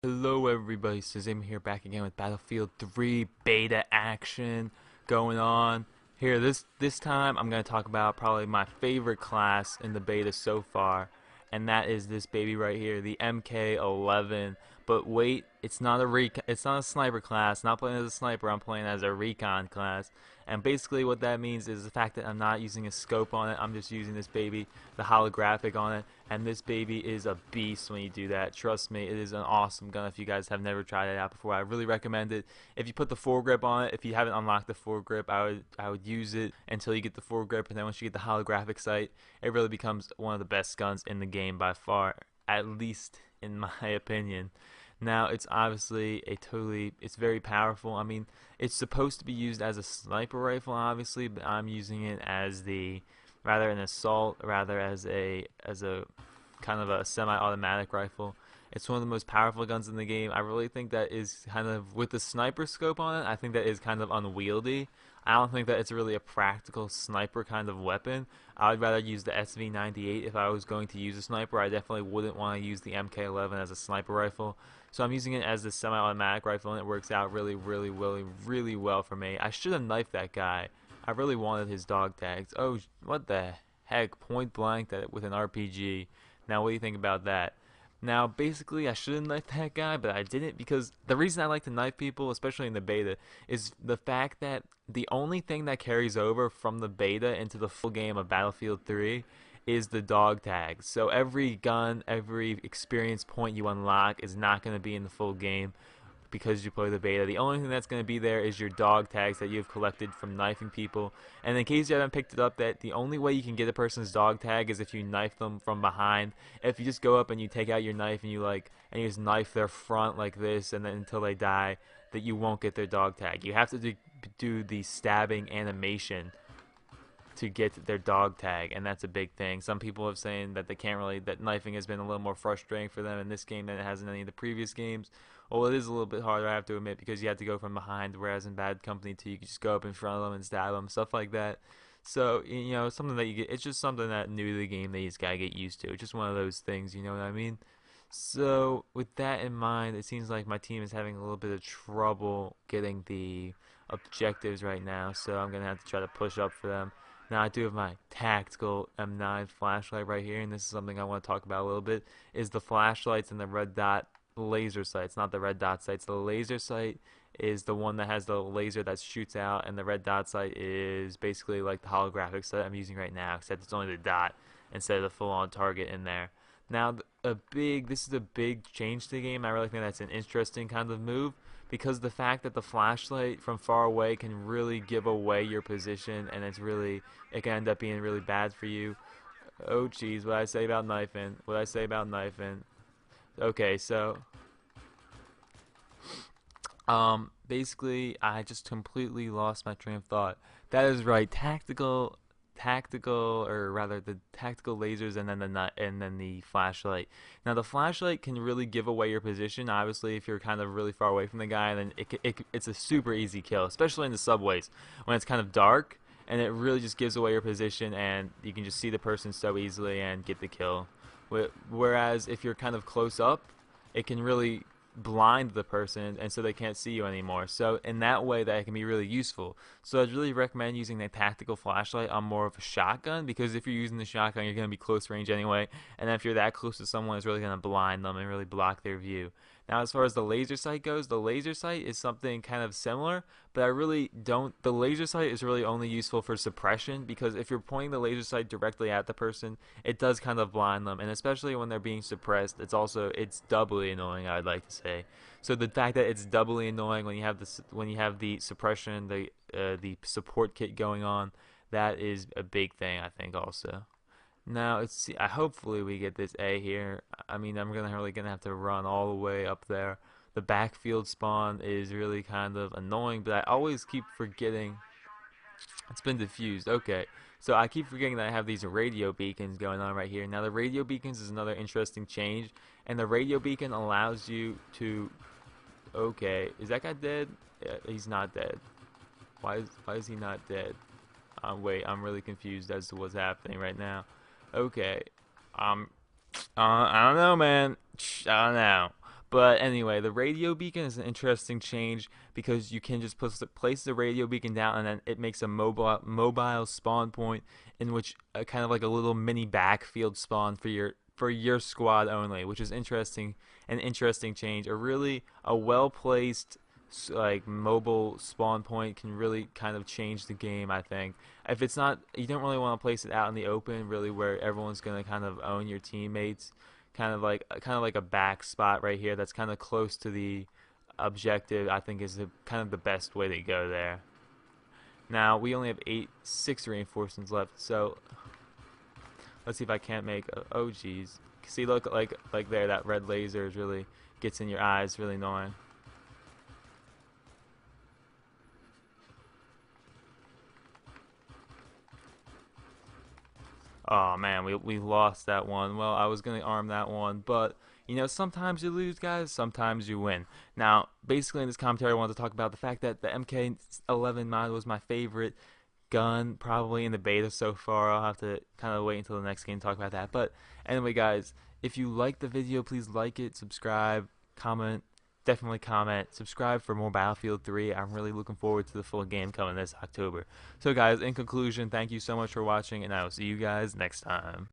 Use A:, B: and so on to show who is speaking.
A: Hello everybody, Shazam here back again with Battlefield 3 beta action going on. Here this time I'm going to talk about probably my favorite class in the beta so far, and that is this baby right here, the MK11. But wait, it's not a sniper class. Not playing as a sniper, I'm playing as a recon class. And basically what that means is the fact that I'm not using a scope on it. I'm just using this baby, the holographic on it, and this baby is a beast when you do that. Trust me, it is an awesome gun. If you guys have never tried it out before, I really recommend it. If you put the foregrip on it, if you haven't unlocked the foregrip, I would use it until you get the foregrip, and then once you get the holographic sight, it really becomes one of the best guns in the game by far, at least in my opinion. Now, it's obviously it's very powerful. I mean, it's supposed to be used as a sniper rifle, obviously, but I'm using it as rather an assault, rather as a kind of a semi-automatic rifle. It's one of the most powerful guns in the game. I really think that is kind of, with the sniper scope on it, I think that is kind of unwieldy. I don't think that it's really a practical sniper kind of weapon. I would rather use the SV98 if I was going to use a sniper. I definitely wouldn't want to use the MK11 as a sniper rifle. So I'm using it as a semi-automatic rifle, and it works out really, really, really, really well for me. I should have knifed that guy. I really wanted his dog tags. Oh, what the heck? Point blank that with an RPG. Now, what do you think about that? Now, basically, I should have knifed that guy, but I didn't, because the reason I like to knife people, especially in the beta, is the fact that the only thing that carries over from the beta into the full game of Battlefield 3 is the dog tags. So every gun, every experience point you unlock is not going to be in the full game because you play the beta. The only thing that's going to be there is your dog tags that you've collected from knifing people. And in case you haven't picked it up, that the only way you can get a person's dog tag is if you knife them from behind. If you just go up and you take out your knife and you just knife their front like this, and then until they die, that you won't get their dog tag. You have to do the stabbing animation to get their dog tag, and that's a big thing. Some people have saying that that knifing has been a little more frustrating for them in this game than it has in any of the previous games. Well, it is a little bit harder, I have to admit, because you have to go from behind, whereas in Bad Company 2, you can just go up in front of them and stab them, stuff like that. So, something that you get, it's just something that new to the game that you just gotta get used to. It's just one of those things, you know what I mean? So, with that in mind, it seems like my team is having a little bit of trouble getting the objectives right now, so I'm gonna have to try to push up for them. Now, I do have my tactical M9 flashlight right here, and this is something I want to talk about a little bit, is the flashlights and the red dot laser sights, not the red dot sights. The laser sight is the one that has the laser that shoots out, and the red dot sight is basically like the holographic sight I'm using right now, except it's only the dot instead of the full-on target in there. Now, this is a big change to the game. I really think that's an interesting kind of move, because the fact that the flashlight from far away can really give away your position, and it can end up being really bad for you. Oh jeez, what I say about knifing? What I say about knifing? Okay, so basically, I just completely lost my train of thought. That is right, tactical, or rather the tactical lasers, and then the flashlight. Now, the flashlight can really give away your position, obviously, if you're kind of really far away from the guy. And then it's a super easy kill, especially in the subways when it's kind of dark, and it really just gives away your position, and you can just see the person so easily and get the kill. Whereas if you're kind of close up, it can really blind the person, and so they can't see you anymore. So in that way, that can be really useful. So I'd really recommend using the tactical flashlight on more of a shotgun, because if you're using the shotgun, you're going to be close range anyway, and if you're that close to someone, it's really going to blind them and really block their view. Now, as far as the laser sight goes, the laser sight is something kind of similar, but I really don't. The laser sight is really only useful for suppression, because if you're pointing the laser sight directly at the person, it does kind of blind them, and especially when they're being suppressed, it's doubly annoying, I'd like to say. So the fact that it's doubly annoying when you have the suppression, the support kit going on, that is a big thing, I think, also. Now, let's see. Hopefully we get this A here. I mean, I'm really gonna have to run all the way up there. The backfield spawn is really kind of annoying, but I always keep forgetting. It's been diffused. Okay. So I keep forgetting that I have these radio beacons going on right here. Now, the radio beacons is another interesting change, and the radio beacon allows you to. Okay, is that guy dead? Yeah, he's not dead. Why is he not dead? Wait, I'm really confused as to what's happening right now. Okay. I don't know, man. I don't know. But anyway, the radio beacon is an interesting change because you can just place the radio beacon down, and then it makes a mobile spawn point in which kind of like a little mini backfield spawn for your squad only, which is interesting. An interesting change. A well placed like mobile spawn point can really kind of change the game. I think if it's not, you don't really want to place it out in the open, really, where everyone's gonna kind of own your teammates. Kind of like a back spot right here. That's kind of close to the objective. I think is kind of the best way to go there. Now we only have six reinforcements left, so let's see if I can't make. Oh geez, see, look, like there, that red laser is really gets in your eyes, really annoying. Oh man, we lost that one. Well, I was gonna arm that one, but sometimes you lose, guys. Sometimes you win. Now, basically, in this commentary, I wanted to talk about the fact that the MK11 mod was my favorite gun, probably in the beta so far. I'll have to kind of wait until the next game to talk about that. But anyway, guys, if you like the video, please like it, subscribe, comment. Definitely comment, subscribe for more Battlefield 3. I'm really looking forward to the full game coming this October. So guys, in conclusion, thank you so much for watching, and I will see you guys next time.